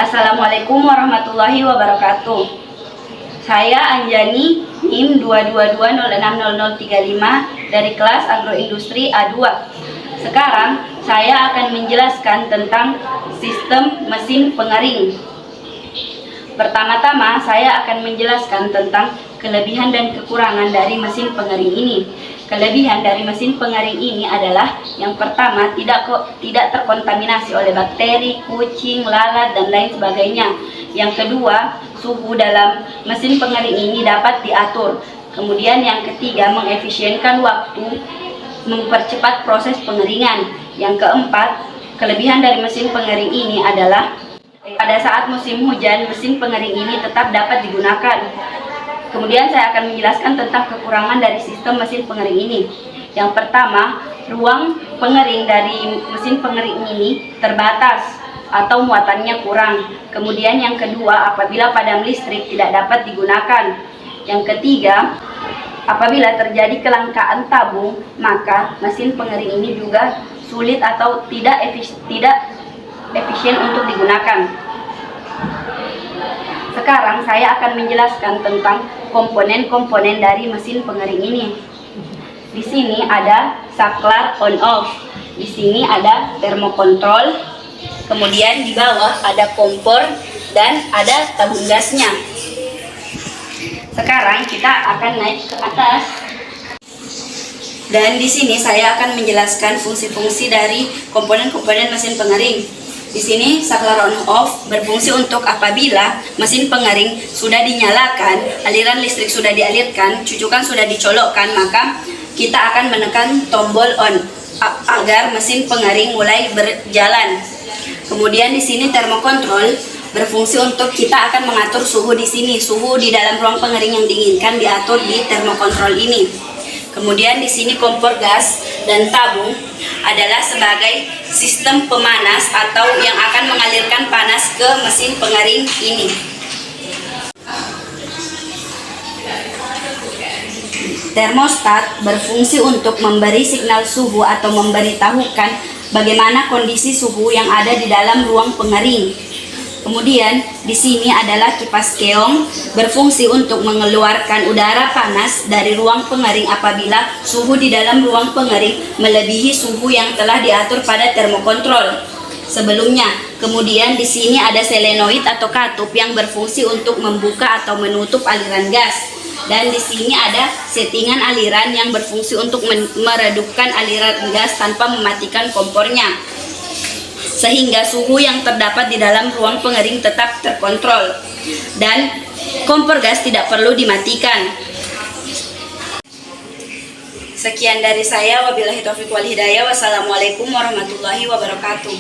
Assalamualaikum warahmatullahi wabarakatuh. Saya Anjani, NIM 222060035 dari kelas Agroindustri A2. Sekarang saya akan menjelaskan tentang sistem mesin pengering. Pertama-tama saya akan menjelaskan tentang kelebihan dan kekurangan dari mesin pengering ini. Kelebihan dari mesin pengering ini adalah yang pertama, tidak terkontaminasi oleh bakteri, kucing, lalat, dan lain sebagainya. Yang kedua, suhu dalam mesin pengering ini dapat diatur. Kemudian yang ketiga, mengefisienkan waktu, mempercepat proses pengeringan. Yang keempat, kelebihan dari mesin pengering ini adalah pada saat musim hujan, mesin pengering ini tetap dapat digunakan. Kemudian saya akan menjelaskan tentang kekurangan dari sistem mesin pengering ini. Yang pertama, ruang pengering dari mesin pengering ini terbatas atau muatannya kurang. Kemudian yang kedua, apabila padam listrik tidak dapat digunakan. Yang ketiga, apabila terjadi kelangkaan tabung, maka mesin pengering ini juga sulit atau tidak efisien untuk digunakan. Sekarang saya akan menjelaskan tentang komponen-komponen dari mesin pengering ini. Di sini ada saklar on off. Di sini ada termokontrol. Kemudian di bawah ada kompor dan ada tabung gasnya. Sekarang kita akan naik ke atas. Dan di sini saya akan menjelaskan fungsi-fungsi dari komponen-komponen mesin pengering. Di sini saklar on off berfungsi untuk apabila mesin pengering sudah dinyalakan, aliran listrik sudah dialirkan, cucukan sudah dicolokkan, maka kita akan menekan tombol on agar mesin pengering mulai berjalan. Kemudian di sini termokontrol berfungsi untuk kita akan mengatur suhu di sini. Suhu di dalam ruang pengering yang diinginkan diatur di termokontrol ini. Kemudian di sini kompor gas dan tabung adalah sebagai sistem pemanas atau yang akan mengalirkan panas ke mesin pengering ini. Termostat berfungsi untuk memberi signal suhu atau memberitahukan bagaimana kondisi suhu yang ada di dalam ruang pengering. Kemudian di sini adalah kipas keong berfungsi untuk mengeluarkan udara panas dari ruang pengering apabila suhu di dalam ruang pengering melebihi suhu yang telah diatur pada termokontrol sebelumnya. Kemudian di sini ada solenoid atau katup yang berfungsi untuk membuka atau menutup aliran gas. Dan di sini ada settingan aliran yang berfungsi untuk meredupkan aliran gas tanpa mematikan kompornya, sehingga suhu yang terdapat di dalam ruang pengering tetap terkontrol dan kompor gas tidak perlu dimatikan. Sekian dari saya, wabillahi taufiq wal hidayah. Wassalamualaikum warahmatullahi wabarakatuh.